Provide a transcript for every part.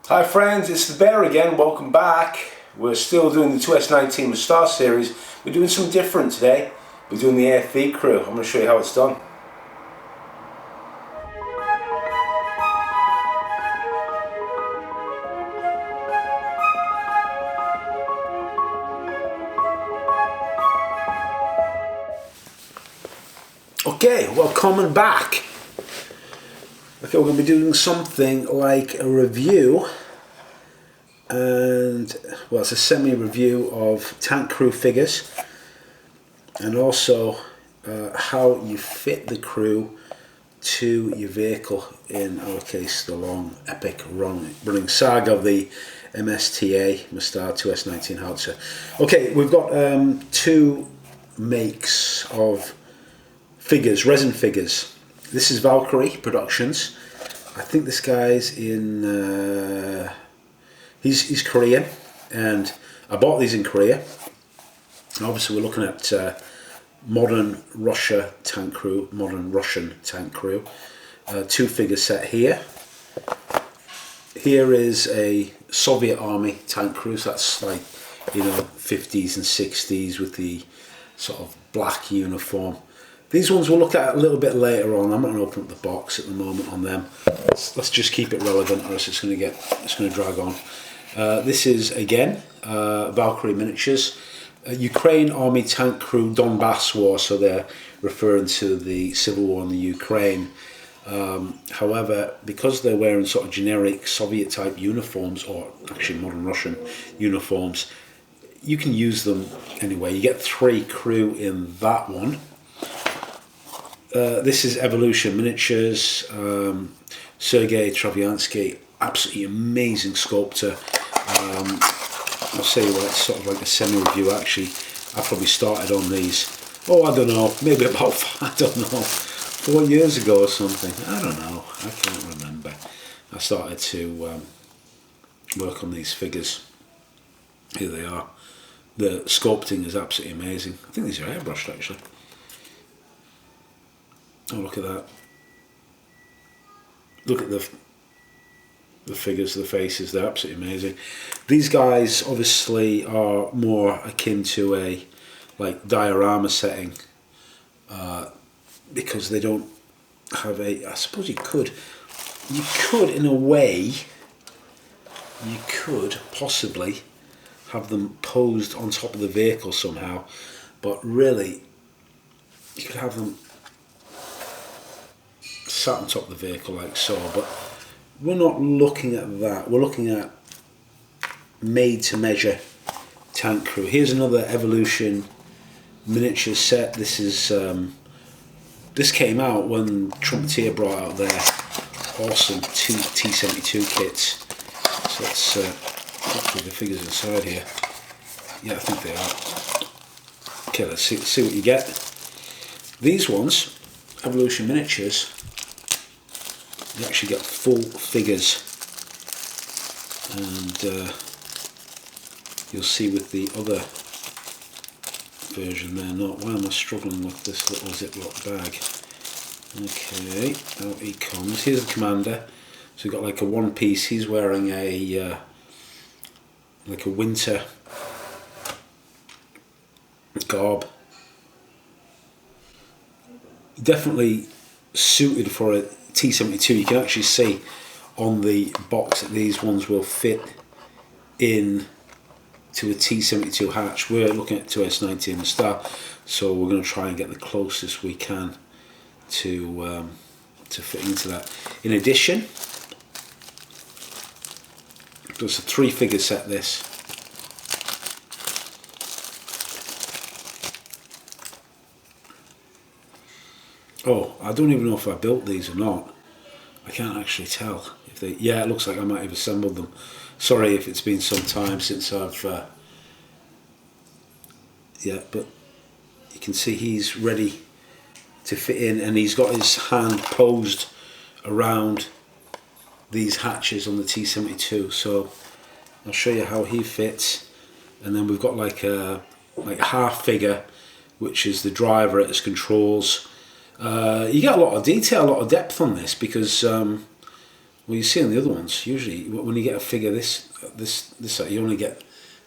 Hi friends, it's the Bear again, welcome back. We're still doing the 2S19 with Star series. We're doing something different today. We're doing the AFV Crew. I'm going to show you how it's done. Okay, well, coming back. Okay, we're going to be doing something like a review, and well, it's a semi-review of tank crew figures, and also how you fit the crew to your vehicle. In our case, the long, epic running saga of the MSTA, MSTA 2S19 howitzer. Okay, we've got two makes of figures, resin figures. This is Valkyrie Productions. I think this guy's in, he's Korean, and I bought these in Korea. Obviously we're looking at modern Russian tank crew. Two figure set here. Here is a Soviet Army tank crew, so that's like, you know, 50s and 60s with the sort of black uniform. These ones we'll look at a little bit later on. I'm not going to open up the box at the moment on them. Let's just keep it relevant, or else it's going to drag on. This is again Valkyrie miniatures, Ukraine Army Tank Crew Donbass War. So they're referring to the civil war in the Ukraine. However, because they're wearing sort of generic Soviet type uniforms, or actually modern Russian uniforms, you can use them anyway. You get 3 crew in that one. This is Evolution Miniatures, Sergei Traviansky, absolutely amazing sculptor. I'll say what, it's sort of like a semi-review actually. I probably started on these, I don't know, maybe about, 4 years ago or something. I don't know, I can't remember. I started to work on these figures. Here they are. The sculpting is absolutely amazing. I think these are airbrushed actually. Oh, look at that. Look at the figures, the faces, they're absolutely amazing. These guys obviously are more akin to a like diorama setting, because they don't have a, I suppose you could in a way, you could possibly have them posed on top of the vehicle somehow, but really you could have them sat on top of the vehicle like so, but we're not looking at that. We're looking at made to measure tank crew. Here's another Evolution miniature set. This is this came out when Trumpeter brought out their awesome two T72 kits. So let's look at the figures inside here. Yeah, I think they are. Okay, let's see what you get. These ones, Evolution miniatures, you actually get full figures, and you'll see with the other version they're not. Why am I struggling with this little Ziploc bag? Okay, out he comes. Here's the commander. So we've got like a one piece. He's wearing a like a winter garb. Definitely suited for a T72. You can actually see on the box that these ones will fit in to a T72 hatch. We're looking at 2S19 the Star, so we're going to try and get the closest we can to fit into that. In addition, it's a 3 figure set. This. Oh, I don't even know if I built these or not. I can't actually tell if they. Yeah, it looks like I might have assembled them. Sorry if it's been some time since I've. Yeah, but you can see he's ready to fit in, and he's got his hand posed around these hatches on the T72. So I'll show you how he fits, and then we've got like a half figure, which is the driver at his controls. You get a lot of detail, a lot of depth on this, because Well, you see on the other ones, usually when you get a figure this you only get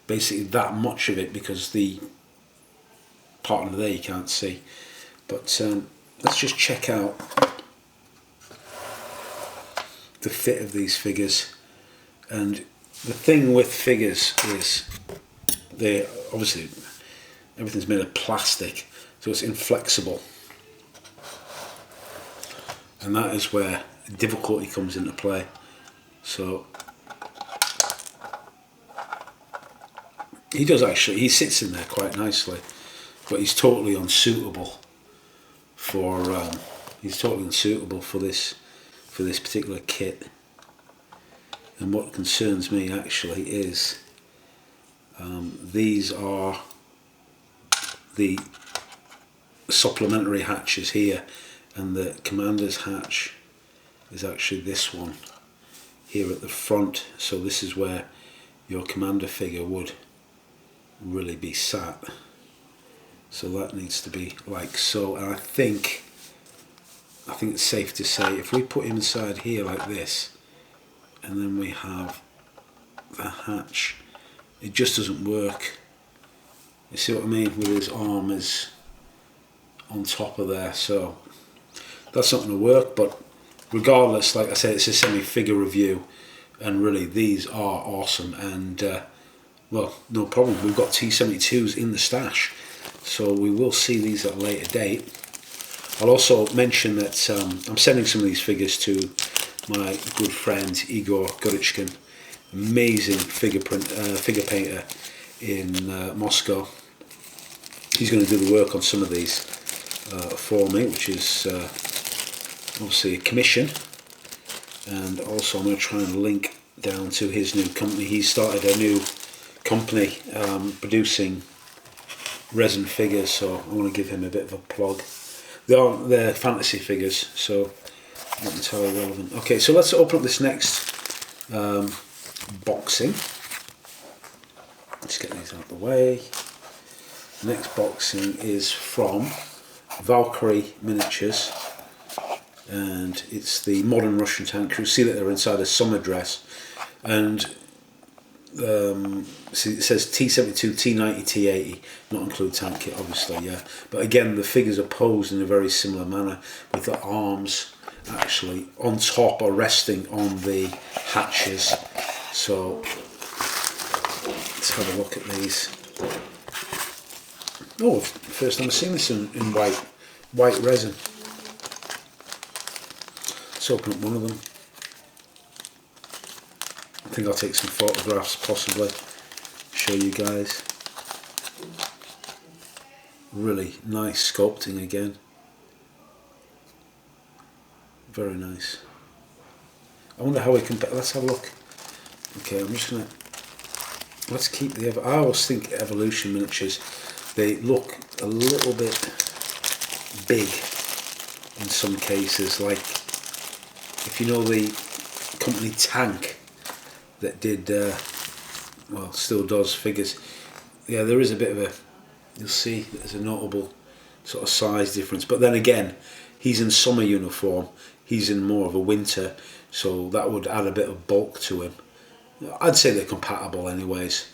basically that much of it because the part under there you can't see. But let's just check out the fit of these figures. And the thing with figures is they obviously everything's made of plastic, so it's inflexible, and that is where difficulty comes into play. So he does actually, he sits in there quite nicely, but he's totally unsuitable for this particular kit. And what concerns me actually is these are the supplementary hatches here, and the commander's hatch is actually this one here at the front. So this is where your commander figure would really be sat. So that needs to be like so. And I think it's safe to say if we put him inside here like this, and then we have the hatch, it just doesn't work. You see what I mean? With his arm is on top of there, so that's not going to work. But regardless, like I said, it's a semi-figure review, and really these are awesome. And well, no problem. We've got T72s in the stash, so we will see these at a later date. I'll also mention that I'm sending some of these figures to my good friend Igor Gorichkin, amazing figure painter in Moscow. He's going to do the work on some of these for me, which is obviously a commission. And also I'm going to try and link down to his new company. He started a new company producing resin figures, so I want to give him a bit of a plug. They're fantasy figures, so not entirely relevant. Okay, so let's open up this next boxing. Let's get these out of the way. The next boxing is from Valkyrie Miniatures, and it's the modern Russian tank crew. See that they're inside a summer dress, and see it says T72, T90, T80, not include tank kit obviously, yeah. But again, the figures are posed in a very similar manner, with the arms actually on top or resting on the hatches. So let's have a look at these. Oh, first time I've seen this in white resin. Let's open up one of them. I think I'll take some photographs, possibly show you guys. Really nice sculpting again. Very nice. I wonder how we compare. Let's have a look. Okay, I'm just gonna. Let's keep the. I always think Evolution miniatures, they look a little bit big in some cases. Like if you know the company Tank that did, well, still does figures. Yeah, there is a bit of a. You'll see there's a notable sort of size difference. But then again, he's in summer uniform. He's in more of a winter, so that would add a bit of bulk to him. I'd say they're compatible anyways.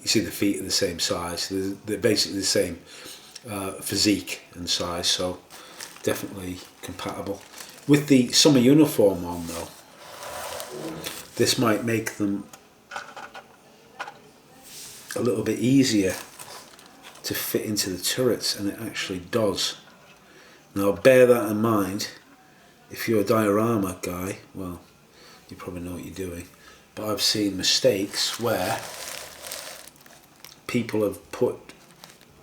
You see the feet are the same size. They're basically the same physique and size, so definitely compatible. With the summer uniform on though, this might make them a little bit easier to fit into the turrets, and it actually does. Now bear that in mind. If you're a diorama guy, well, you probably know what you're doing, but I've seen mistakes where people have put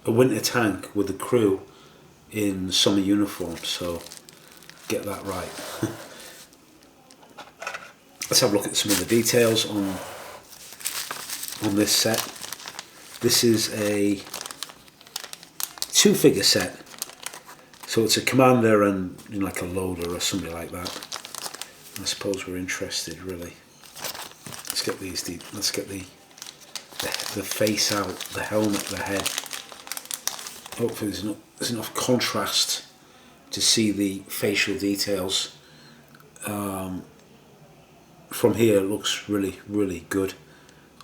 a winter tank with the crew in summer uniform, so get that right. Let's have a look at some of the details on this set. This is a 2-figure set. So it's a commander and like a loader or something like that. I suppose we're interested really. Let's get these deep. Let's get the face out, the helmet, the head. Hopefully there's enough contrast to see the facial details. from here, it looks really, really good.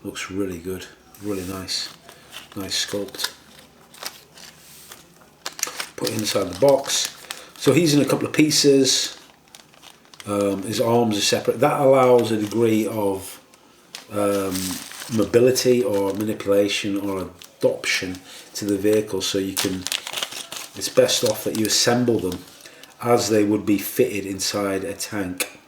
Looks really good, really nice sculpt. Put it inside the box. So he's in a couple of pieces. His arms are separate. That allows a degree of mobility or manipulation or adoption to the vehicle, so you can, it's best off that you assemble them as they would be fitted inside a tank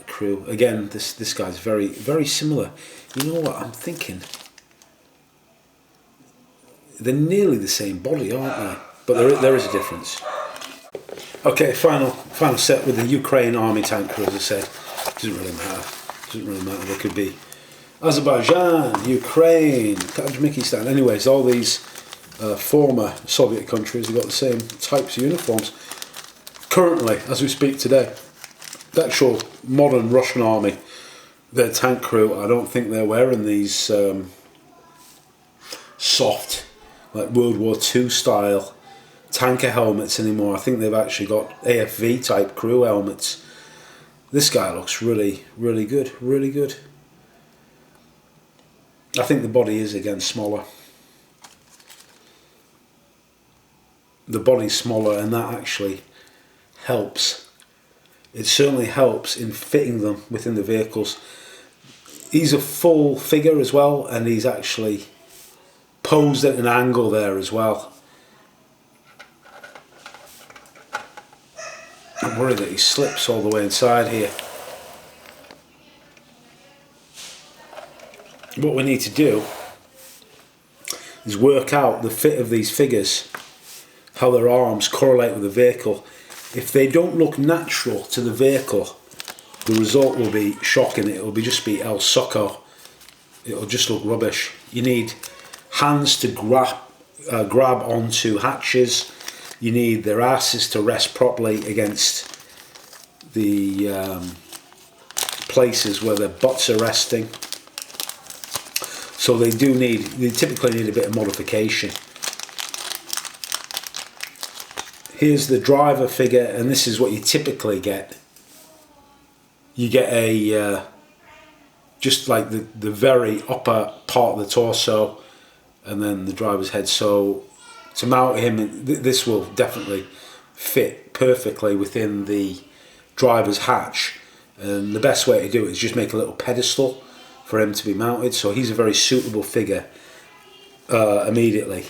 crew. Again, this guy's very, very similar. You know what I'm thinking? They're nearly the same body, aren't they? But there is a difference. Okay, final set with the Ukraine army tank crew, as I said. Doesn't really matter. Doesn't really matter. There could be Azerbaijan, Ukraine, Tajikistan. Anyways, all these former Soviet countries have got the same types of uniforms. Currently, as we speak today, the actual modern Russian army, their tank crew, I don't think they're wearing these soft, like World War II style tanker helmets anymore. I think they've actually got AFV type crew helmets. This guy looks really, really good, really good. I think the body is again smaller. The body's smaller, and that actually helps. It certainly helps in fitting them within the vehicles. He's a full figure as well, and he's actually posed at an angle there as well. I'm worried that he slips all the way inside here. What we need to do is work out the fit of these figures, how their arms correlate with the vehicle. If they don't look natural to the vehicle, the result will be shocking. It will just be El Soco. It will just look rubbish. You need hands to grab onto hatches. You need their asses to rest properly against the places where their butts are resting. So they typically need a bit of modification. Here's the driver figure, and this is what you typically get. You get a just like the very upper part of the torso, and then the driver's head. So to mount him, this will definitely fit perfectly within the driver's hatch. And the best way to do it is just make a little pedestal for him to be mounted. So he's a very suitable figure immediately.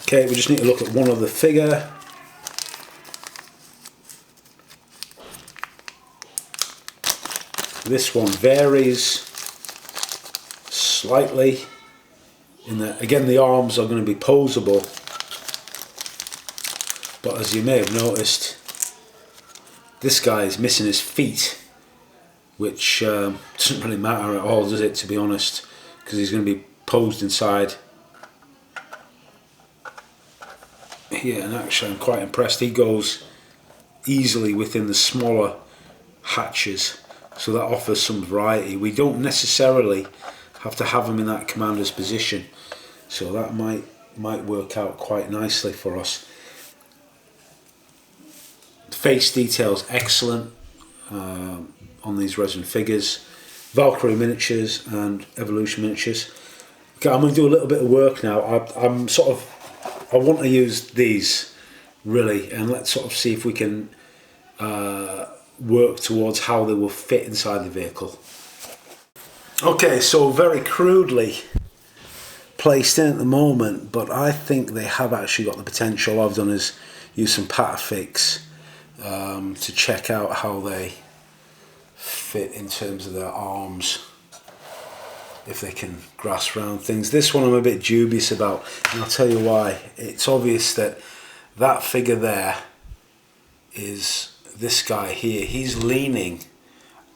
Okay, we just need to look at one other figure. This one varies slightly in that, again, the arms are going to be posable, but as you may have noticed, this guy is missing his feet, which doesn't really matter at all, does it, to be honest, because he's going to be posed inside here. And actually I'm quite impressed, he goes easily within the smaller hatches, so that offers some variety. We don't necessarily have to have him in that commander's position, so that might work out quite nicely for us. Face details excellent on these resin figures. Valkyrie miniatures and Evolution miniatures. Okay, I'm going to do a little bit of work now. I want to use these really, and let's sort of see if we can work towards how they will fit inside the vehicle. Okay, so very crudely placed in at the moment, but I think they have actually got the potential. All I've done is use some Patafix to check out how they fit in terms of their arms, if they can grasp around things. This one I'm a bit dubious about, and I'll tell you why. It's obvious that that figure there is this guy here. He's leaning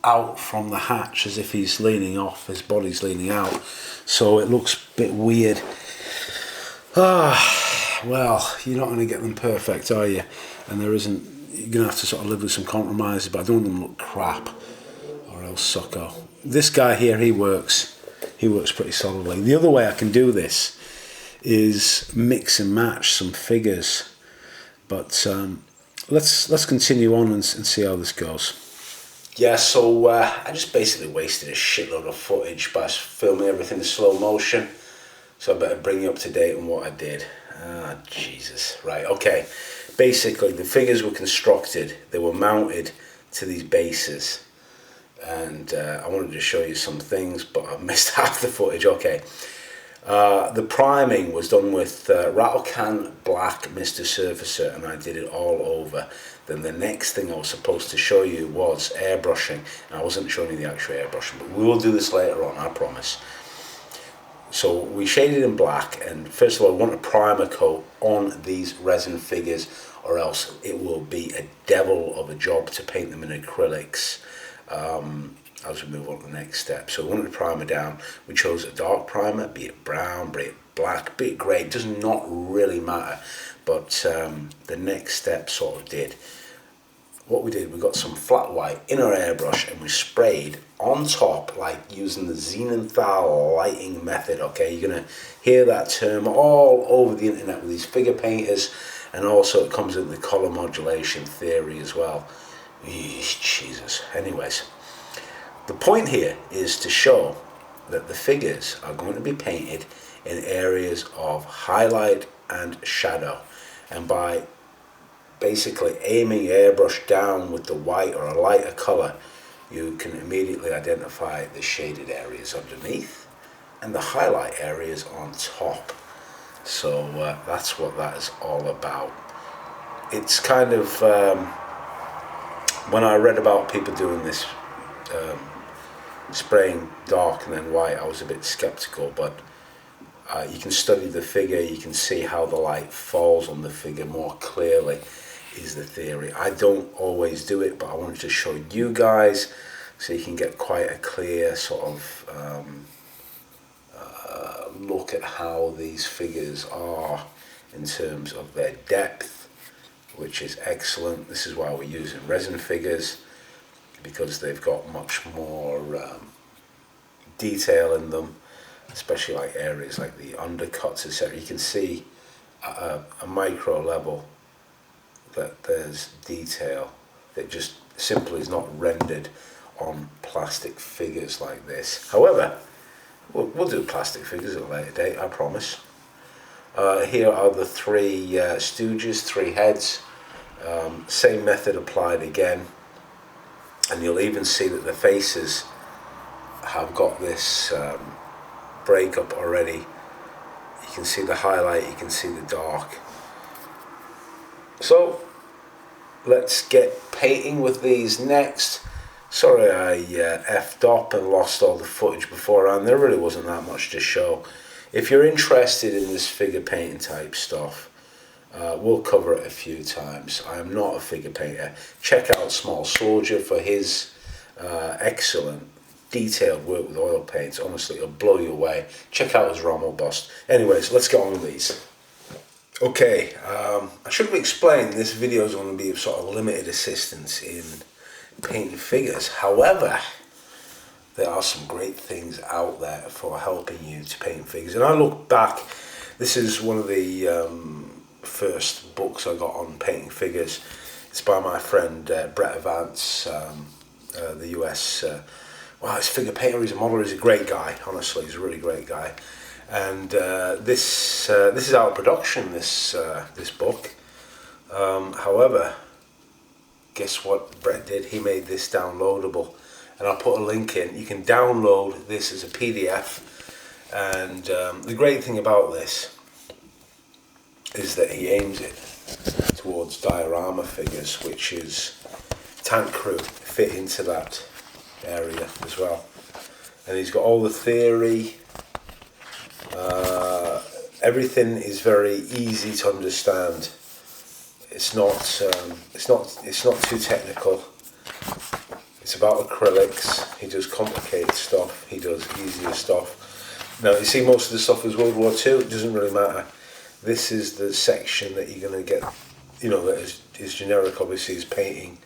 out from the hatch as if he's leaning off, his body's leaning out, so it looks a bit weird. Well, you're not going to get them perfect, are you? And there isn't, you're going to have to sort of live with some compromises, but I don't want them to look crap or else sucko. This guy here, he works pretty solidly. The other way I can do this is mix and match some figures, but let's continue on and see how this goes. Yeah, so I just basically wasted a shitload of footage by filming everything in slow motion. So I better bring you up to date on what I did. Ah, Jesus. Right, okay. Basically, the figures were constructed. They were mounted to these bases. And I wanted to show you some things, but I missed half the footage. Okay. The priming was done with rattle can black Mr. Surfacer, and I did it all over. Then the next thing I was supposed to show you was airbrushing. And I wasn't showing you the actual airbrushing, but we will do this later on, I promise. So we shaded in black, and first of all I want a primer coat on these resin figures, or else it will be a devil of a job to paint them in acrylics. As we move on to the next step. So we wanted to primer down. We chose a dark primer, be it brown, be it black, be it grey. It does not really matter. But the next step sort of did. What we did, we got some flat white in our airbrush and we sprayed on top, like using the Zeninthal lighting method. Okay, you're gonna hear that term all over the internet with these figure painters, and also it comes in the color modulation theory as well. Eesh, Jesus. Anyways. The point here is to show that the figures are going to be painted in areas of highlight and shadow, and by basically aiming airbrush down with the white or a lighter colour, you can immediately identify the shaded areas underneath and the highlight areas on top. So that's what that is all about. It's kind of when I read about people doing this spraying dark and then white, I was a bit skeptical, but you can study the figure, you can see how the light falls on the figure more clearly, is the theory. I don't always do it, but I wanted to show you guys so you can get quite a clear sort of look at how these figures are in terms of their depth, which is excellent. This is why we're using resin figures, because they've got much more detail in them, especially like areas like the undercuts, etc. You can see at a micro level that there's detail that just simply is not rendered on plastic figures like this. However, we'll do plastic figures at a later date, I promise. Here are the three stooges, three heads. Same method applied again. And you'll even see that the faces have got this breakup already. You can see the highlight, you can see the dark. So let's get painting with these next. Sorry I effed up and lost all the footage beforehand. There really wasn't that much to show. If you're interested in this figure painting type stuff, we'll cover it a few times. I am not a figure painter. Check out Small Soldier for his excellent detailed work with oil paints. Honestly, it'll blow you away. Check out his Rommel bust. Anyways, let's get on with these. Okay, I should have explained this video is going to be of sort of limited assistance in painting figures. However, there are some great things out there for helping you to paint figures. And I look back, this is one of the first books I got on painting figures. It's by my friend Brett Avants, the US. Wow, he's a figure painter, he's a modeler, he's a great guy. Honestly, he's a really great guy. And this is out of production, this book. However, guess what Brett did? He made this downloadable, and I'll put a link in. You can download this as a PDF, and the great thing about this is that he aims it towards diorama figures, which is Tank Crew fit into that area as well. And he's got all the theory. Everything is very easy to understand. It's not too technical. It's about acrylics. He does complicated stuff. He does easier stuff. Now you see, most of the stuff is World War II. It doesn't really matter. This is the section that you're going to get. You know, that is generic. Obviously, is painting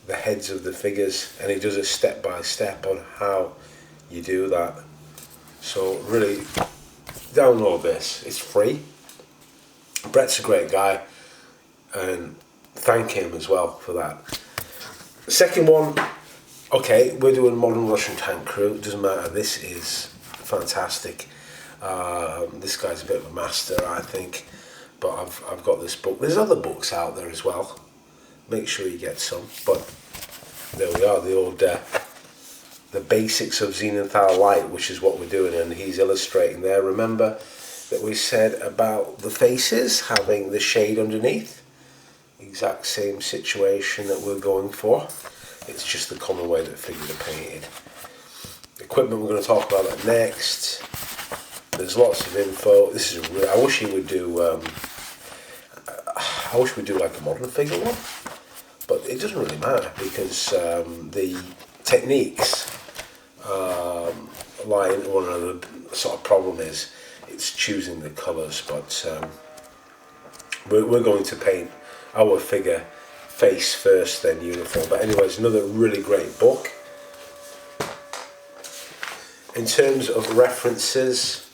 the heads of the figures, and he does a step by step on how you do that. So really, download this. It's free. Brett's a great guy, and thank him as well for that. Second one, okay, we're doing Modern Russian Tank Crew. It doesn't matter. This is fantastic. This guy's a bit of a master, I think. But I've got this book. There's other books out there as well. Make sure you get some. But there we are, the old the basics of Zeninthal light, which is what we're doing, and he's illustrating there. Remember that we said about the faces having the shade underneath? Exact same situation that we're going for. It's just the common way that figures are painted. Equipment, we're going to talk about that next. There's lots of info. This is real. I wish he would do. I wish we'd do like a modern figure one, but it doesn't really matter because the techniques lie into one another. The sort of problem is it's choosing the colours, but we're going to paint our figure face first, then uniform. But anyway, it's another really great book. In terms of references,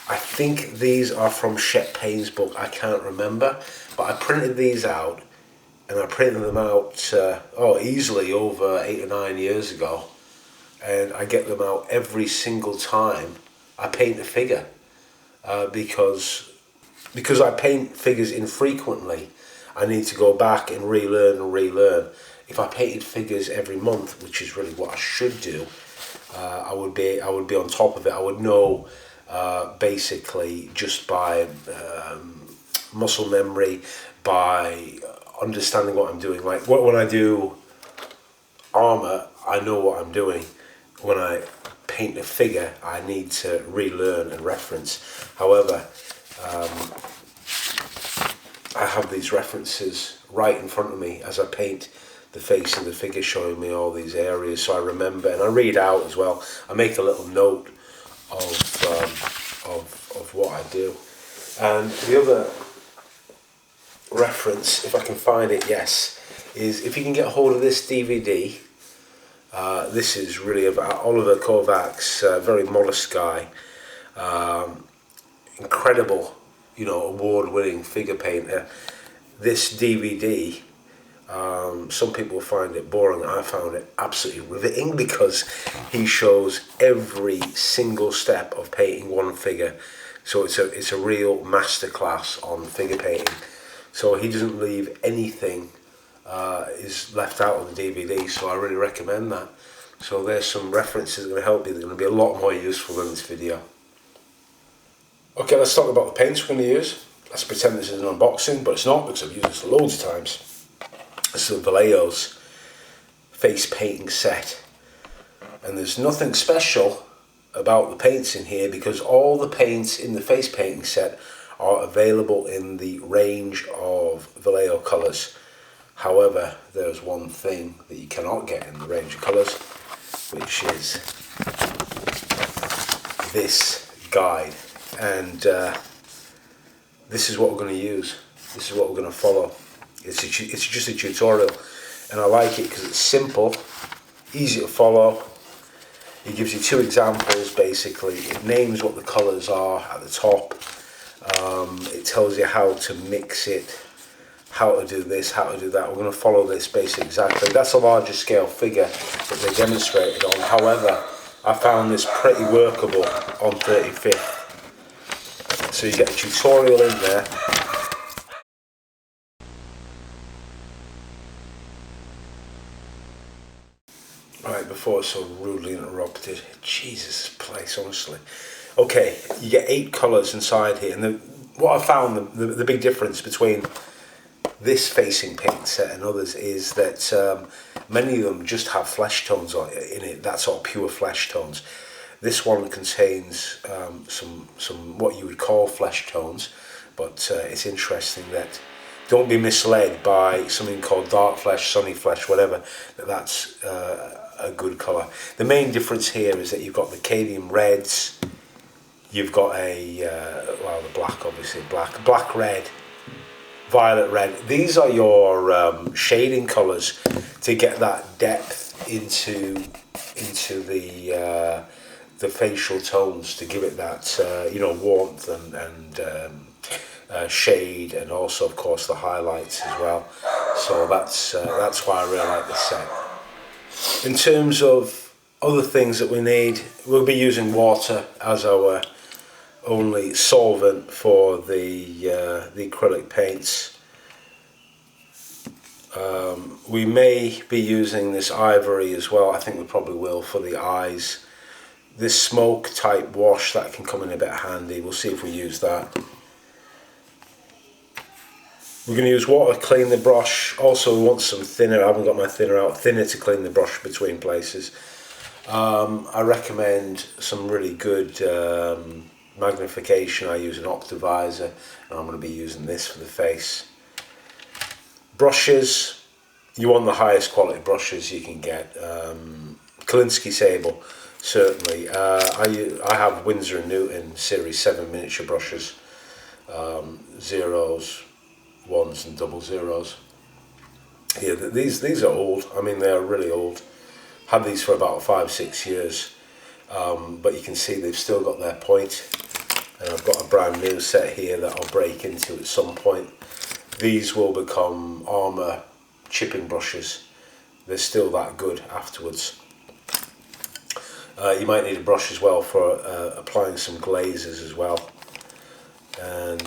I think these are from Shep Payne's book. I can't remember, but I printed these out, and I printed them out easily over 8 or 9 years ago, and I get them out every single time I paint a figure, because I paint figures infrequently. I need to go back and relearn and relearn. If I painted figures every month, which is really what I should do, I would be on top of it. I would know basically just by muscle memory, by understanding what I'm doing. Like when I do armour, I know what I'm doing. When I paint a figure, I need to relearn and reference. However, I have these references right in front of me as I paint the face of the figure, showing me all these areas, so I remember, and I read out as well. I make a little note of what I do. And the other reference, if I can find it, yes, is if you can get a hold of this DVD. This is really about Oliver Kovacs, very modest guy, incredible, award-winning figure painter. This DVD, some people find it boring. I found it absolutely riveting because he shows every single step of painting one figure. So it's a real masterclass on figure painting. So he doesn't leave anything is left out of the DVD. So I really recommend that. So there's some references that are going to help you. They're going to be a lot more useful than this video. Okay, let's talk about the paints we're going to use. Let's pretend this is an unboxing, but it's not because I've used this loads of times. This is Vallejo's face painting set. And there's nothing special about the paints in here because all the paints in the face painting set are available in the range of Vallejo colours. However, there's one thing that you cannot get in the range of colours, which is this guide. And this is what we're going to use. This is what we're going to follow. It's just a tutorial, and I like it because it's simple, easy to follow. It gives you 2 examples basically. It names what the colours are at the top. It tells you how to mix it, how to do this, how to do that. We're going to follow this basically exactly. That's a larger scale figure that they demonstrated on. However, I found this pretty workable on 35th. So you get a tutorial in there. Right, before it's so rudely interrupted. Jesus, this place, honestly. Okay, you get 8 colours inside here, and what I found, the big difference between this facing paint set and others is that many of them just have flesh tones in it, that sort of pure flesh tones. This one contains some what you would call flesh tones, but it's interesting that don't be misled by something called dark flesh, sunny flesh, whatever, that's a good colour. The main difference here is that you've got the cadmium reds, you've got the black, obviously, black red, violet red. These are your shading colours to get that depth into the facial tones, to give it that warmth shade, and also of course the highlights as well. So that's why I really like this set. In terms of other things that we need, we'll be using water as our only solvent for the acrylic paints. We may be using this ivory as well. I think we probably will for the eyes. This smoke type wash, that can come in a bit handy. We'll see if we use that. We're going to use water to clean the brush. Also we want some thinner. I haven't got my thinner out. Thinner to clean the brush between places. I recommend some really good magnification. I use an Optivisor, and I'm going to be using this for the face. Brushes, you want the highest quality brushes you can get. Kolinsky Sable, certainly. I have Winsor & Newton Series 7 miniature brushes, zeros, ones and double zeros. Yeah, these are old. I mean, they are really old. Had these for about 5-6 years, but you can see they've still got their point. And I've got a brand new set here that I'll break into at some point. These will become armour chipping brushes. They're still that good afterwards. You might need a brush as well for applying some glazes as well. And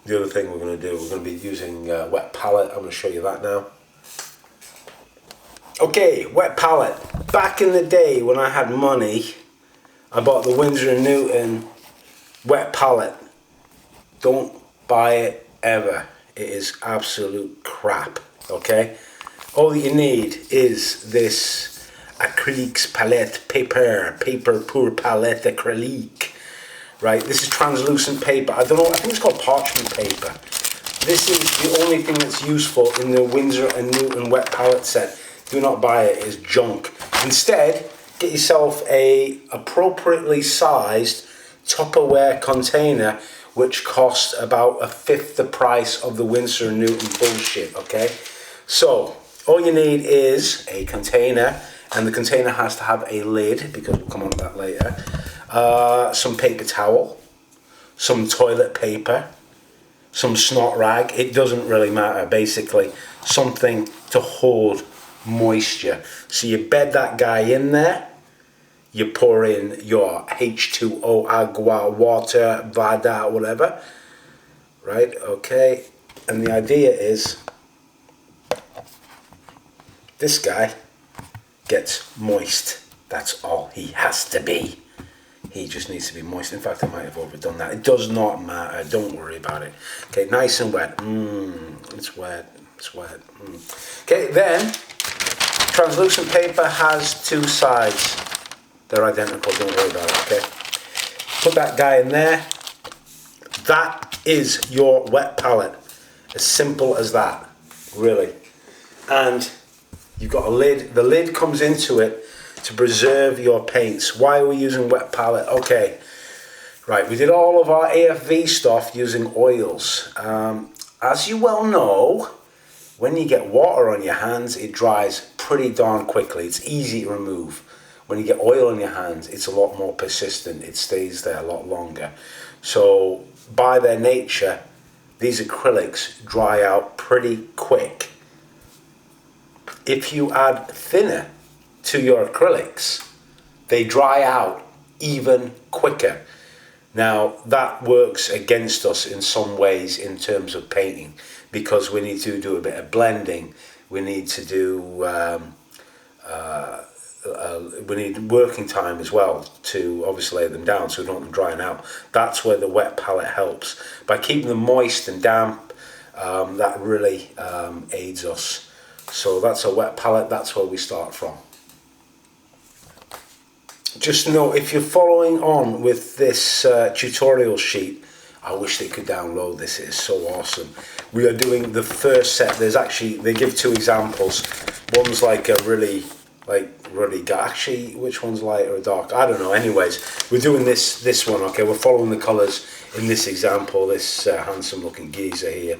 the other thing we're going to do, we're going to be using wet palette. I'm going to show you that now. Okay, wet palette. Back in the day when I had money, I bought the Winsor & Newton wet palette. Don't buy it ever. It is absolute crap, okay? All you need is this Acrylic Pallete paper pour Pallete Acrylic, right? This is translucent paper. I don't know, I think it's called parchment paper. This is the only thing that's useful in the Winsor & Newton wet palette set. Do not buy it, it's junk. Instead, get yourself a appropriately sized Tupperware container, which costs about 1/5 the price of the Winsor & Newton bullshit, okay? So, all you need is a container, and the container has to have a lid, because we'll come on to that later. Some paper towel, some toilet paper, some snot rag. It doesn't really matter, basically. Something to hold moisture. So you bed that guy in there. You pour in your H2O, agua, water, vada, whatever. Right, okay. And the idea is this guy gets moist. That's all he has to be. He just needs to be moist. In fact, I might have overdone that. It does not matter. Don't worry about it. Okay, nice and wet. It's wet. It's wet. Okay, then translucent paper has two sides. They're identical, don't worry about it, okay? Put that guy in there. That is your wet palette. As simple as that, really. And you've got a lid. The lid comes into it to preserve your paints. Why are we using wet palette? Okay, right, we did all of our AFV stuff using oils. As you well know, when you get water on your hands, it dries pretty darn quickly. It's easy to remove. When you get oil on your hands, it's a lot more persistent. It stays there a lot longer. So by their nature, these acrylics dry out pretty quick. If you add thinner to your acrylics, they dry out even quicker. Now that works against us in some ways in terms of painting, because we need to do a bit of blending. We need to do we need working time as well to obviously lay them down so we don't want them drying out. That's where the wet palette helps. By keeping them moist and damp, that really aids us. So that's a wet palette, that's where we start from. Just know, if you're following on with this tutorial sheet, I wish they could download this, it is so awesome. We are doing the first set. There's actually, they give two examples. One's like a really actually, which one's light or dark? I don't know. Anyways, we're doing this one, okay? We're following the colours in this example, this handsome looking geezer here.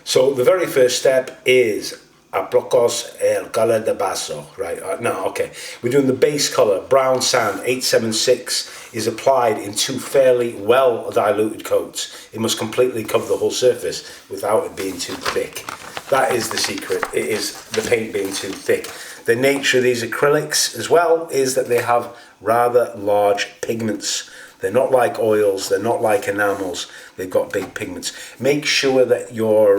So the very first step is Aprocos el color de baso. Right, no, okay. We're doing the base color, brown sand, 876, is applied in 2 fairly well diluted coats. It must completely cover the whole surface without it being too thick. That is the secret, it is the paint being too thick. The nature of these acrylics as well is that they have rather large pigments. They're not like oils, they're not like enamels, they've got big pigments. Make sure that your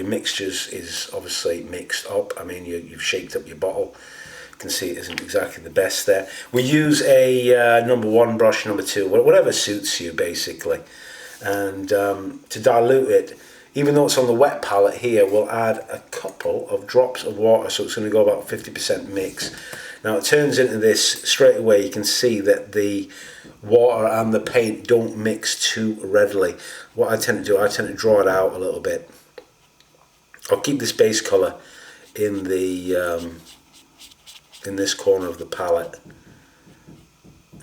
mixtures is obviously mixed up. I mean, you've shaped up your bottle. You can see it isn't exactly the best there. We use a number 1 brush, number 2, whatever suits you basically. And to dilute it, even though it's on the wet palette here, we'll add a couple of drops of water, so it's going to go about 50% mix. Now it turns into this straight away. You can see that the water and the paint don't mix too readily. What I tend to do, I tend to draw it out a little bit. I'll keep this base colour in the in this corner of the palette.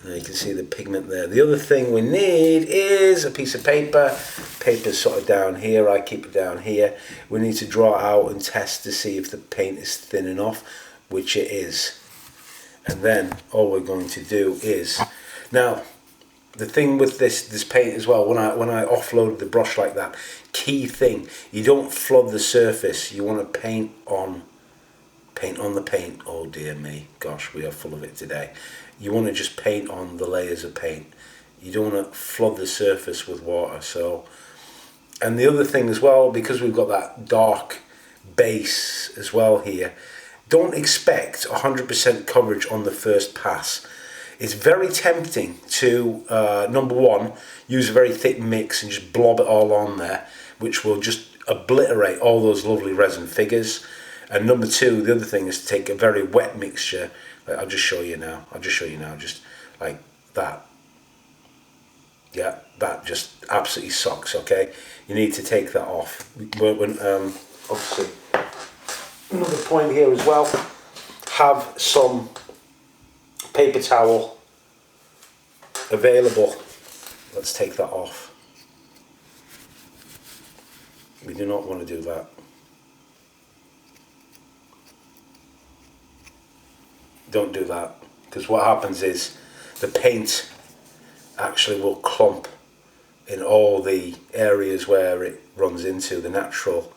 Now you can see the pigment there. The other thing we need is a piece of paper. Paper's sort of down here, I keep it down here. We need to draw out and test to see if the paint is thin enough, which it is. And then all we're going to do is, now the thing with this paint as well, when I offloaded the brush like that, key thing, you don't flood the surface. You want to paint on the paint. Oh dear me, gosh, we are full of it today. You want to just paint on the layers of paint. You don't want to flood the surface with water. So, and the other thing as well, because we've got that dark base as well here, don't expect 100% coverage on the first pass. It's very tempting to, number 1, use a very thick mix and just blob it all on there, which will just obliterate all those lovely resin figures. And number 2, the other thing is to take a very wet mixture. I'll just show you now. Just like that. Yeah, that just absolutely sucks. Okay, you need to take that off. Obviously, another point here as well. Have some paper towel available. Let's take that off. We do not want to do that. Don't do that, because what happens is the paint actually will clump in all the areas where it runs into the natural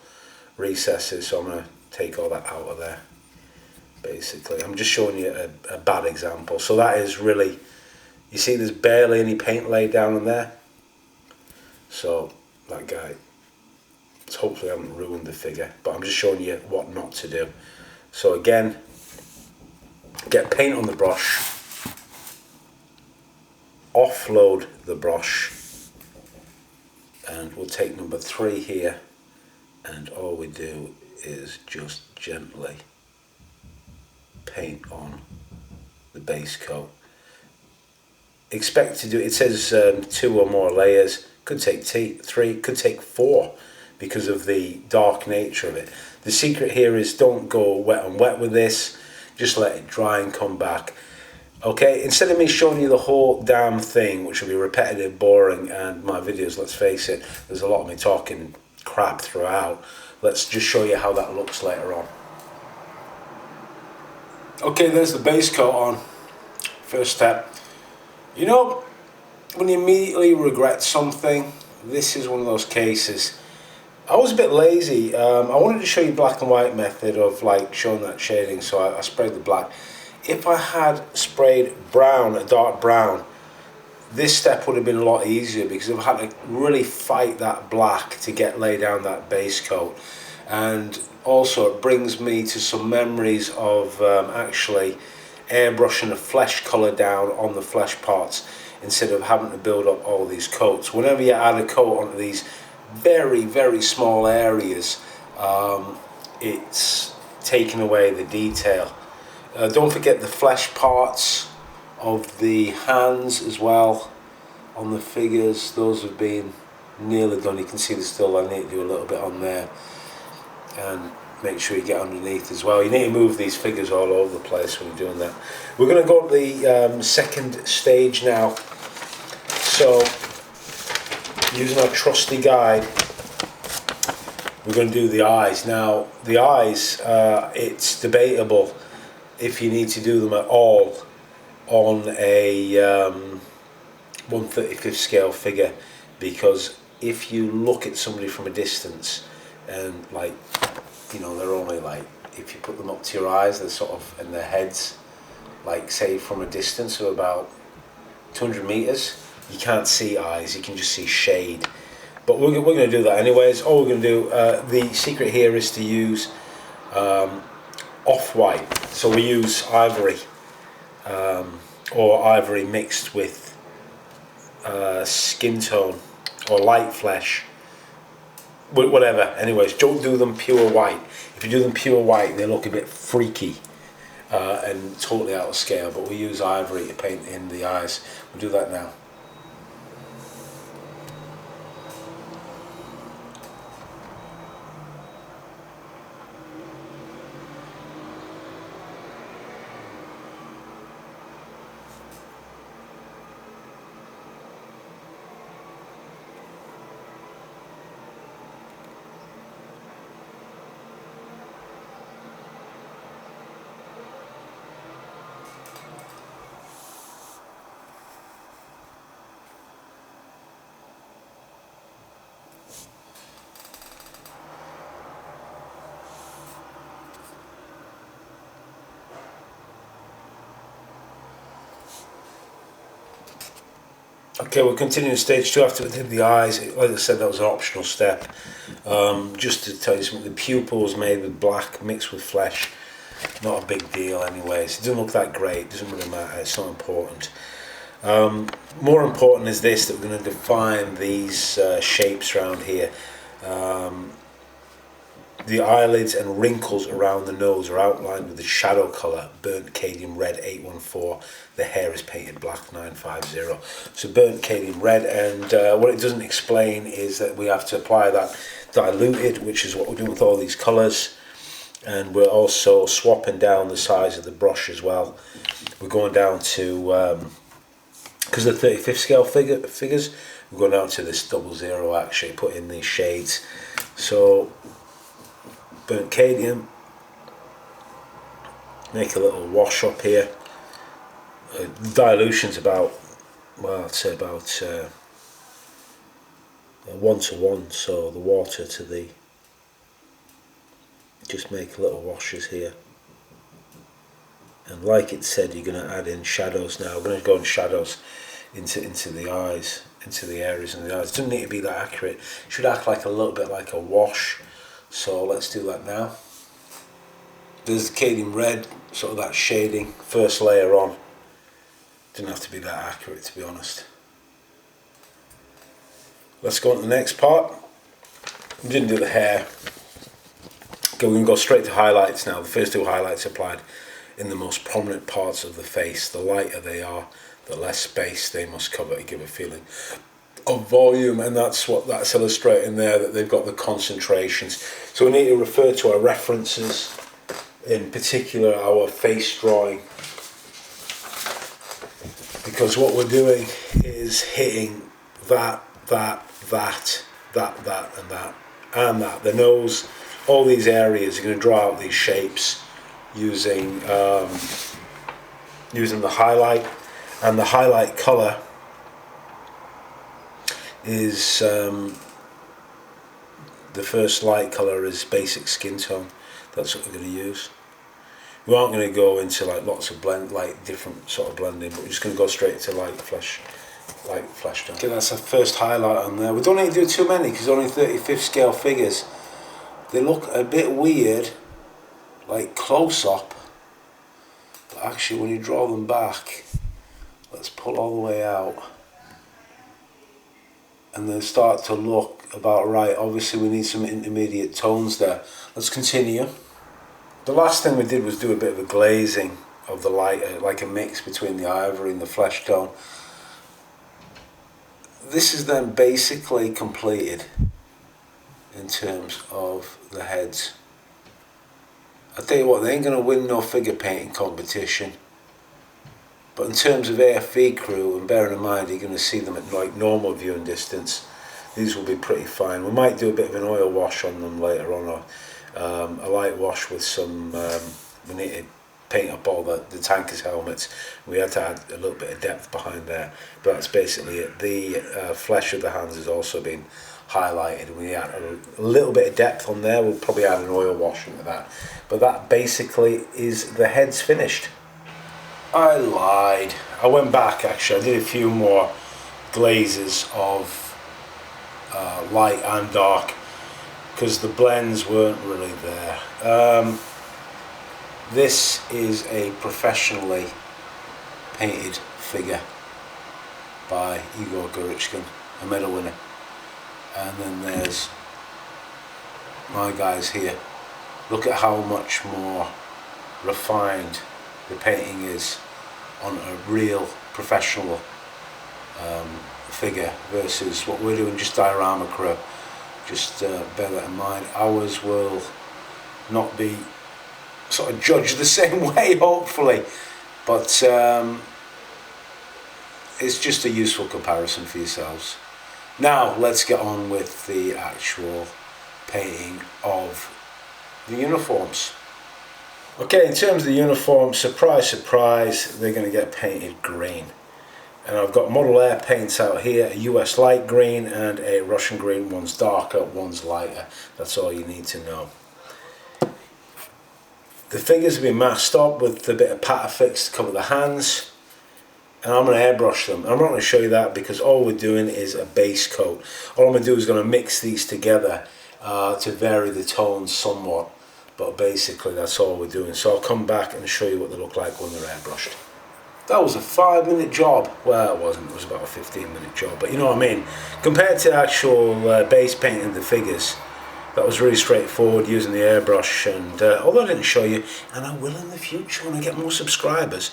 recesses. So I'm going to take all that out of there. Basically, I'm just showing you a bad example. So that is really, you see there's barely any paint laid down in there. So that guy, hopefully I haven't ruined the figure, but I'm just showing you what not to do. So again, get paint on the brush, offload the brush, and we'll take number 3 here, and all we do is just gently paint on the base coat. Expect to do, it says 2 or more layers, could take 3, could take 4 because of the dark nature of it. The secret here is don't go wet on wet with this, just let it dry and come back. Okay, instead of me showing you the whole damn thing, which will be repetitive, boring, and my videos, let's face it, there's a lot of me talking crap throughout. Let's just show you how that looks later on. Okay, there's the base coat on. First step. You know, when you immediately regret something, this is one of those cases. I was a bit lazy. I wanted to show you black and white method of like showing that shading, so I sprayed the black. If I had sprayed brown, a dark brown, this step would have been a lot easier because I've had to really fight that black to get lay down that base coat. And also it brings me to some memories of actually airbrushing a flesh colour down on the flesh parts instead of having to build up all these coats. Whenever you add a coat onto these very, very small areas, it's taking away the detail. Don't forget the flesh parts of the hands as well on the figures. Those have been nearly done. You can see there's still, I need to do a little bit on there, and make sure you get underneath as well. You need to move these figures all over the place when you're doing that. We're going to go to the second stage now. So using our trusty guide, we're going to do the eyes. Now, the eyes, it's debatable if you need to do them at all on a 1/35 scale figure, because if you look at somebody from a distance and, like, you know, they're only like, if you put them up to your eyes, they're sort of, and their heads, like, say from a distance of about 200 meters, you can't see eyes, you can just see shade. But we're going to do that anyways. All we're going to do, the secret here is to use off-white. So we use ivory, or ivory mixed with skin tone or light flesh, whatever. Anyways, don't do them pure white. If you do them pure white, they look a bit freaky and totally out of scale. But we use ivory to paint in the eyes. We'll do that now. Okay, we're continuing stage 2 after we did the eyes. Like I said, that was an optional step. Just to tell you something, the pupil was made with black mixed with flesh. Not a big deal anyways. It doesn't look that great, it doesn't really matter, it's not important. More important is this, that we're going to define these shapes around here. The eyelids and wrinkles around the nose are outlined with the shadow colour, burnt cadmium red 814. The hair is painted black 950. So burnt cadmium red, and what it doesn't explain is that we have to apply that diluted, which is what we're doing with all these colours. And we're also swapping down the size of the brush as well. We're going down to, because the 35th scale figures, we're going down to this 00 actually, put in these shades. So burnt cadmium, make a little wash up here. Dilution's about, well, I'd say about 1:1, so the water to the, just make little washes here. And like it said, you're going to add in shadows now. We're going to go in shadows into the eyes, into the areas in the eyes. It doesn't need to be that accurate. It should act like a little bit like a wash. So let's do that now. There's the cadmium red, sort of that shading, first layer on. Didn't have to be that accurate, to be honest. Let's go on to the next part. We didn't do the hair. Okay, we can go straight to highlights now. The first 2 highlights applied in the most prominent parts of the face. The lighter they are, the less space they must cover to give a feeling of volume, and that's what that's illustrating there, that they've got the concentrations. So we need to refer to our references, in particular our face drawing, because what we're doing is hitting that, and that. The nose, all these areas, are going to draw out these shapes using using the highlight, and the highlight colour is the first light colour is basic skin tone. That's what we're going to use. We aren't going to go into like lots of blend, like different sort of blending, but we're just going to go straight to light flesh tone. Okay, that's the first highlight on there. We don't need to do too many because only 35th scale figures. They look a bit weird, like close up, but actually when you draw them back, let's pull all the way out, and they start to look about right. Obviously we need some intermediate tones there. Let's continue. The last thing we did was do a bit of a glazing of the lighter, like a mix between the ivory and the flesh tone. This is then basically completed in terms of the heads. I tell you what, they ain't going to win no figure painting competition, but in terms of AFV Crew, and bearing in mind you're going to see them at like normal viewing distance, these will be pretty fine. We might do a bit of an oil wash on them later on, or a light wash with some, we need to paint up all the tankers' helmets. We had to add a little bit of depth behind there, but that's basically it. The flesh of the hands has also been highlighted, and we add a little bit of depth on there. We'll probably add an oil wash into that, but that basically is the heads finished. I lied. I went back actually. I did a few more glazes of light and dark because the blends weren't really there. This is a professionally painted figure by Igor Gurichkin, a medal winner. And then there's my guys here. Look at how much more refined the painting is on a real professional figure versus what we're doing, just Diorama Crew. Just bear that in mind. Ours will not be sort of judged the same way, hopefully, but it's just a useful comparison for yourselves. Now let's get on with the actual painting of the uniforms. Okay, in terms of the uniform, surprise, surprise, they're going to get painted green. And I've got Model Air paints out here, a US light green and a Russian green. One's darker, one's lighter. That's all you need to know. The figures have been masked up with a bit of Patafix to cover the hands. And I'm going to airbrush them. I'm not going to show you that because all we're doing is a base coat. All I'm going to do is going to mix these together to vary the tones somewhat. But basically that's all we're doing. So I'll come back and show you what they look like when they're airbrushed. That was a 5-minute job. Well, it wasn't. It was about a 15-minute job. But you know what I mean? Compared to actual base painting the figures, that was really straightforward using the airbrush. And although I didn't show you, and I will in the future when I get more subscribers,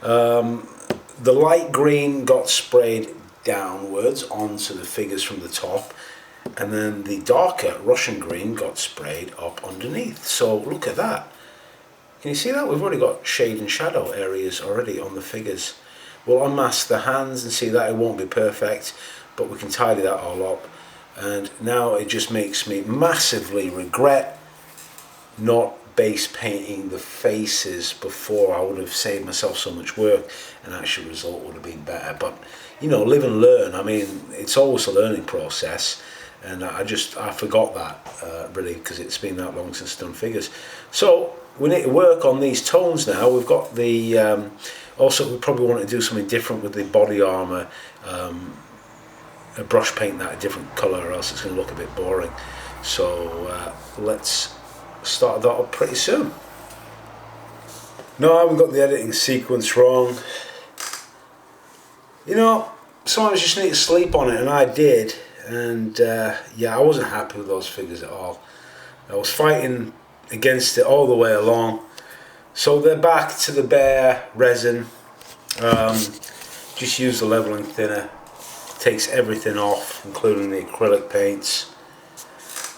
the light green got sprayed downwards onto the figures from the top, and then the darker Russian green got sprayed up underneath. So look at that. Can you see that? We've already got shade and shadow areas already on the figures. We'll unmask the hands and see that it won't be perfect, but we can tidy that all up. And now it just makes me massively regret not base painting the faces before. I would have saved myself so much work and actually the result would have been better. But you know, live and learn. I mean, it's always a learning process, and I forgot that really because it's been that long since I've done figures. So we need to work on these tones now. We've got the also we probably want to do something different with the body armor, a brush paint that a different color, or else it's going to look a bit boring. So let's start that up pretty soon. No, I haven't got the editing sequence wrong. You know, sometimes you just need to sleep on it, and I did. And yeah, I wasn't happy with those figures at all. I was fighting against it all the way along. So they're back to the bare resin. Just use the leveling thinner. Takes everything off, including the acrylic paints.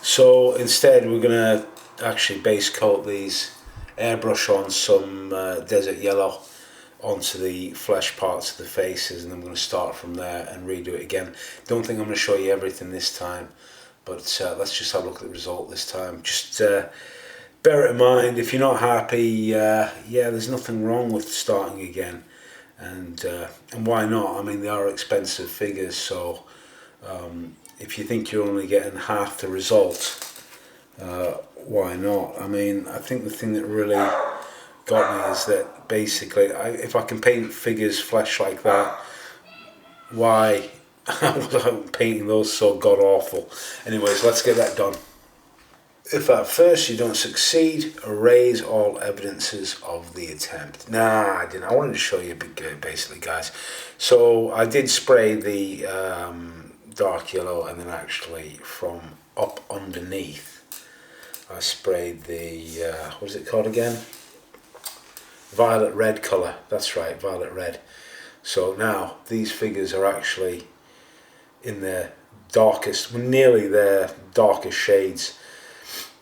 So instead we're going to actually base coat these, airbrush on some desert yellow onto the flesh parts of the faces, and I'm going to start from there and redo it again. Don't think I'm going to show you everything this time, but let's just have a look at the result this time. Just bear it in mind, if you're not happy, yeah, there's nothing wrong with starting again, and why not? I mean, they are expensive figures, so if you think you're only getting half the result, why not? I mean, I think the thing that really got me is that basically, if I can paint figures flesh like that, why was I painting those so god awful? Anyways, let's get that done. If at first you don't succeed, erase all evidences of the attempt. Nah, I didn't. I wanted to show you basically, guys. So I did spray the dark yellow, and then actually from up underneath I sprayed the what is it called again? Violet red colour. That's right, violet red. So now these figures are actually in their darkest, nearly their darkest shades.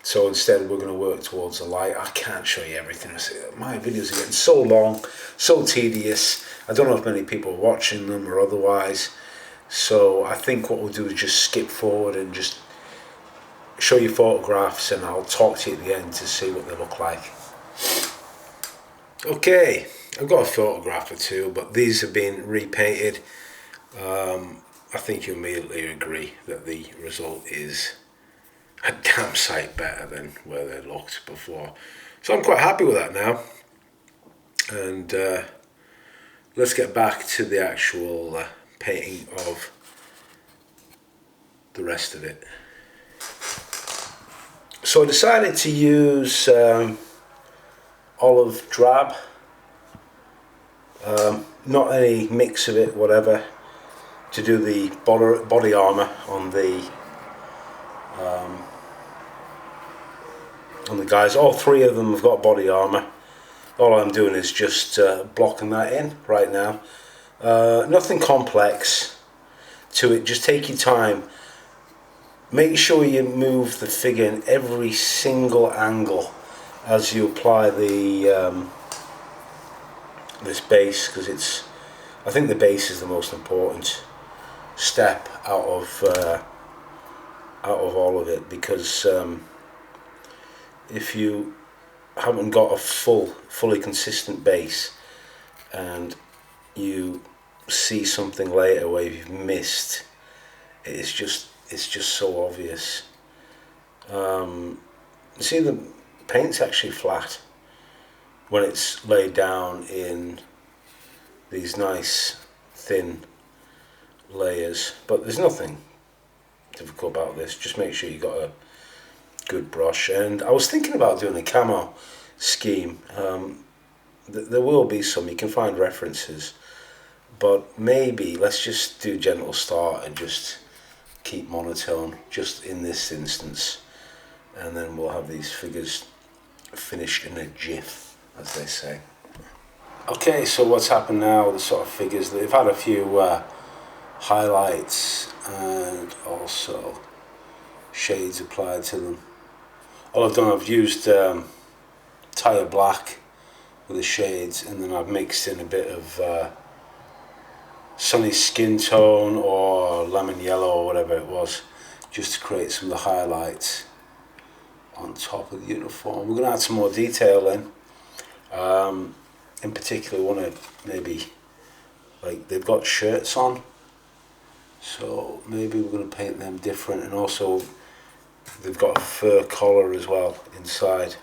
So instead we're going to work towards the light. I can't show you everything. My videos are getting so long, so tedious. I don't know if many people are watching them or otherwise. So I think what we'll do is just skip forward and just show you photographs, and I'll talk to you at the end to see what they look like. Okay, I've got a photograph or two, but these have been repainted. I think you immediately agree that the result is a damn sight better than where they looked before. So I'm quite happy with that now. And let's get back to the actual painting of the rest of it. So I decided to use olive drab, not any mix of it, whatever, to do the body armour on the guys. All three of them have got body armour. All I'm doing is just blocking that in right now. Nothing complex to it, just take your time. Make sure you move the figure in every single angle as you apply the this base, because I think the base is the most important step out of all of it, because if you haven't got a fully consistent base and you see something later where you've missed, it's just so obvious. See, the paint's actually flat when it's laid down in these nice thin layers, but there's nothing difficult about this. Just make sure you got a good brush. And I was thinking about doing a camo scheme. There will be some, you can find references, but maybe let's just do gentle start and just keep monotone just in this instance, and then we'll have these figures finished in a jiff, as they say. Okay, so what's happened now, the sort of figures, they've had a few highlights and also shades applied to them. All I've done, I've used tire black with the shades, and then I've mixed in a bit of sunny skin tone or lemon yellow or whatever it was, just to create some of the highlights on top of the uniform. We're going to add some more detail in particular, we want to maybe, like, they've got shirts on, so maybe we're going to paint them different, and also they've got a fur collar as well inside,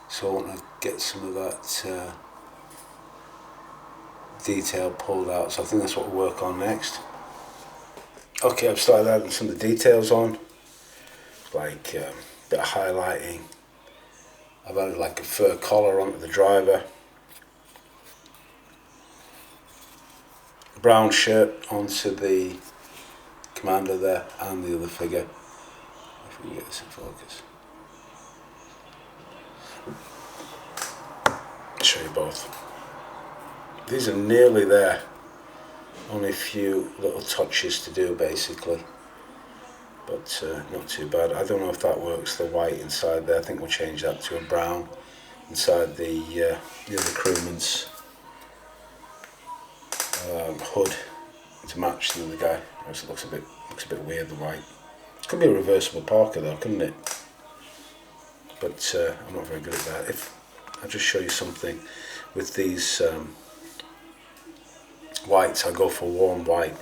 so I want to get some of that detail pulled out. So I think that's what we'll work on next. Okay, I've started adding some of the details on, like a bit of highlighting. I've added like a fur collar onto the driver, brown shirt onto the commander there, and the other figure. If we can get this in focus. I'll show you both. These are nearly there. Only a few little touches to do, basically. But not too bad. I don't know if that works, the white inside there. I think we'll change that to a brown inside the other crewman's hood to match the other guy. It looks a bit weird, the white. It could be a reversible Parker though, couldn't it? But I'm not very good at that. If I'll just show you something with these whites, I go for warm white.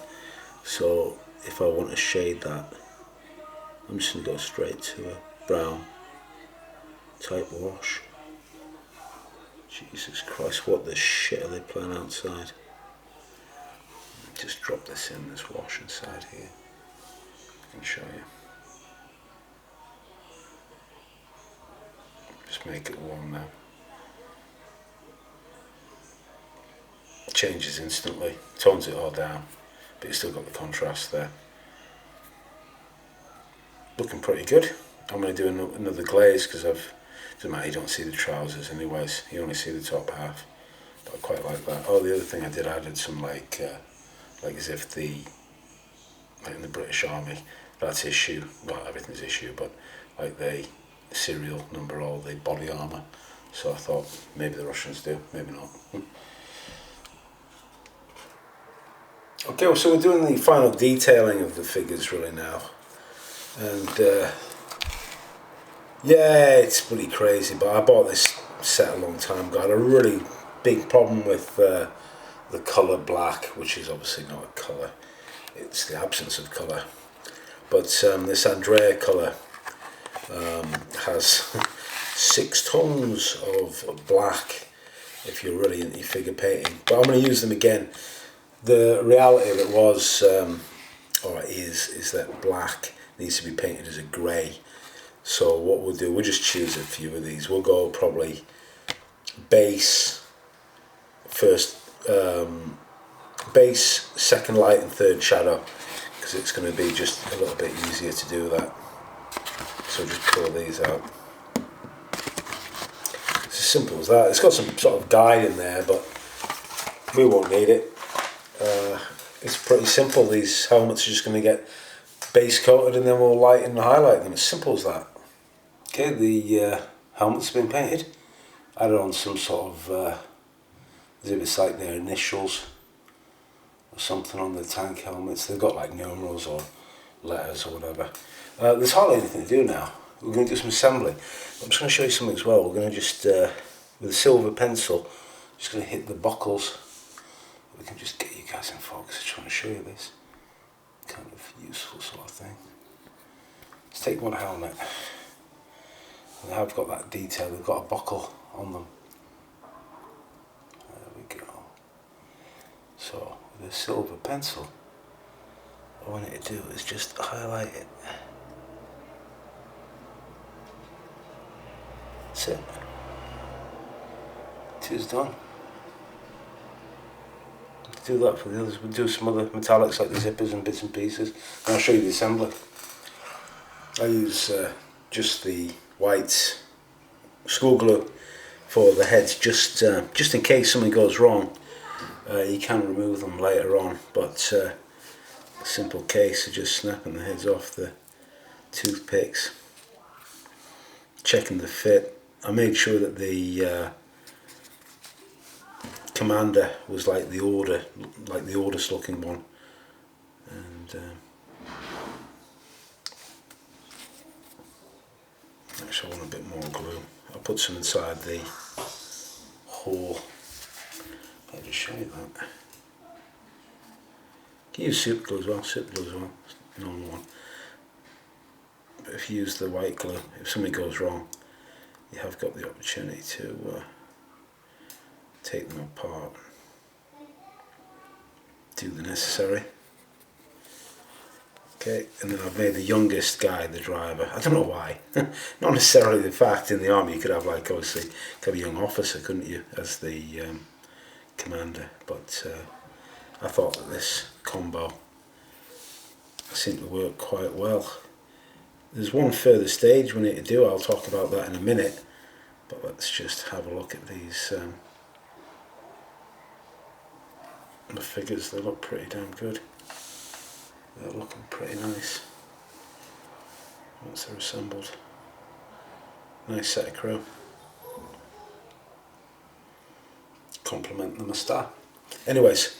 So if I want to shade that, I'm just going to go straight to a brown type wash. Jesus Christ, what the shit are they playing outside? Just drop this in, this wash inside here. I can show you. Just make it warm now. Changes instantly, tones it all down, but you still got the contrast there. Looking pretty good. I'm going to do another glaze because doesn't matter, you don't see the trousers anyways, you only see the top half. But I quite like that. Oh, the other thing I did, I added some like as if like in the British Army, that's issue, well everything's issue, but like they serial number all the body armour. So I thought maybe the Russians do, maybe not. Okay, well, so we're doing the final detailing of the figures really now, and yeah, it's pretty crazy, but I bought this set a long time ago. I had a really big problem with the colour black, which is obviously not a colour, it's the absence of colour, but this Andrea colour has 6 tones of black if you're really into your figure painting, but I'm going to use them again. The reality of it was, or is that black needs to be painted as a grey. So what we'll do, we'll just choose a few of these. We'll go probably base first, base, second light and third shadow, because it's going to be just a little bit easier to do that. So just pull these out. It's as simple as that. It's got some sort of guide in there, but we won't need it. It's pretty simple. These helmets are just going to get base coated and then we'll lighten and highlight them. It's simple as that. Okay, the helmet's been painted. Added on some sort of, as if it's like their initials or something on the tank helmets. They've got like numerals or letters or whatever. There's hardly anything to do now. We're going to do some assembly. I'm just going to show you something as well. We're going to just, with a silver pencil, just going to hit the buckles. We can just get you guys in focus. I'm trying to show you this kind of useful sort of thing. Let's take one helmet. And they have got that detail. They've got a buckle on them. There we go. So with a silver pencil, all I need to do is just highlight it. That's it. It is done. Do that for the others. We'll do some other metallics like the zippers and bits and pieces, and I'll show you the assembly. I use just the white school glue for the heads, just in case something goes wrong. You can remove them later on, but a simple case of just snapping the heads off the toothpicks, checking the fit. I made sure that the Commander was like the oldest looking one, and actually I want a bit more glue. I'll put some inside the hole. I'll just show you that. You can use super glue as well, normal one. But if you use the white glue, if something goes wrong, you have got the opportunity to take them apart, do the necessary. Okay, and then I've made the youngest guy the driver. I don't know why. Not necessarily the fact in the army you could have, like, obviously could have a young officer, couldn't you, as the commander, but I thought that this combo seemed to work quite well. There's one further stage we need to do. I'll talk about that in a minute, but let's just have a look at these the figures. They look pretty damn good. They're looking pretty nice once they're assembled. Nice set of crew. Compliment the MSTA. Anyways,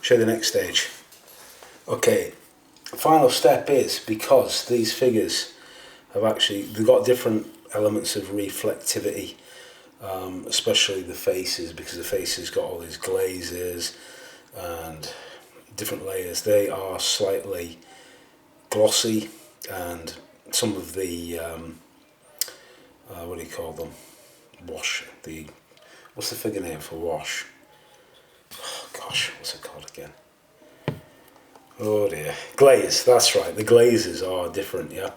show you the next stage. Okay, final step is, because these figures have actually, they've got different elements of reflectivity, especially the faces, because the faces got all these glazes and different layers. They are slightly glossy, and some of the what do you call them, wash, what's the figure name for wash? Oh gosh, what's it called again? Oh dear, glaze, that's right, the glazes are different, yeah.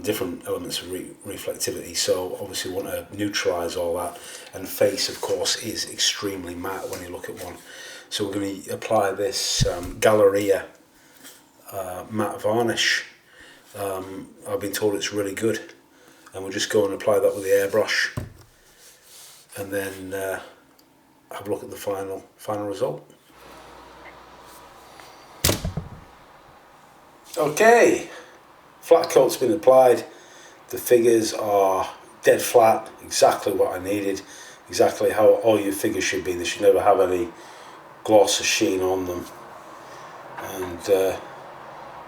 Different elements of reflectivity, so obviously we want to neutralise all that, and face of course is extremely matte when you look at one. So we're going to apply this Galleria matte varnish. I've been told it's really good, and we'll just go and apply that with the airbrush, and then have a look at the final result. Okay, flat coat's been applied. The figures are dead flat, exactly what I needed, exactly how all your figures should be. They should never have any gloss or sheen on them. and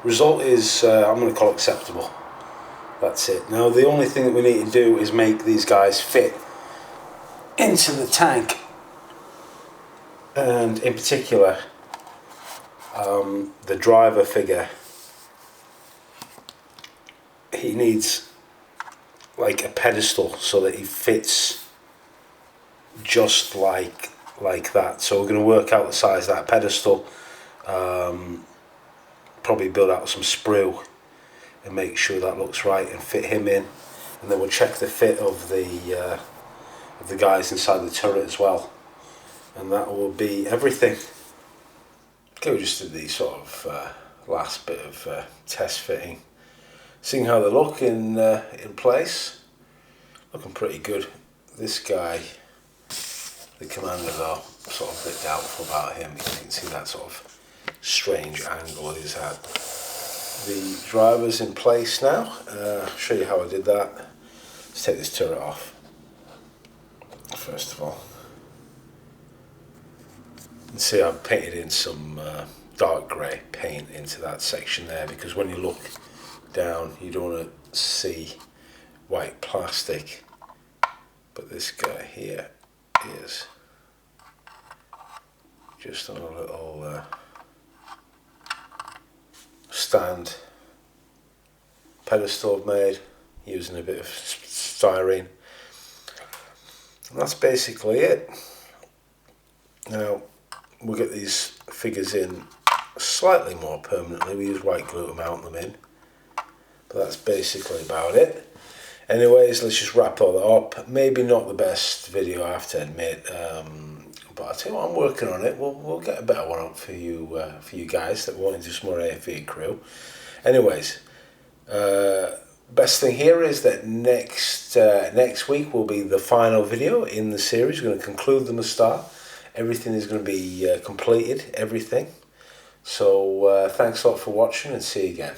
result is I'm going to call acceptable. That's it. Now the only thing that we need to do is make these guys fit into the tank, and in particular the driver figure, he needs like a pedestal so that he fits just like that. So we're going to work out the size of that pedestal, probably build out some sprue and make sure that looks right and fit him in, and then we'll check the fit of the guys inside the turret as well, and that will be everything. Okay, we just did the sort of last bit of test fitting, seeing how they look in place. Looking pretty good. This guy, the commander, though, sort of a bit doubtful about him. You can see that sort of strange angle he's had. The driver's in place now. I'll show you how I did that. Let's take this turret off first of all. And see, I've painted in some dark grey paint into that section there, because when you look down you don't want to see white plastic. But this guy here is just on a little stand pedestal I've made using a bit of styrene, and that's basically it. Now we'll get these figures in slightly more permanently. We use white glue to mount them in, but that's basically about it. Anyways, let's just wrap all that up. Maybe not the best video, I have to admit, but I tell you what, I'm working on it. We'll get a better one up for you guys that want to do some more AFV Crew. Anyways, best thing here is that next week will be the final video in the series. We're going to conclude the MSTA. Everything is going to be completed, everything. So thanks a lot for watching, and see you again.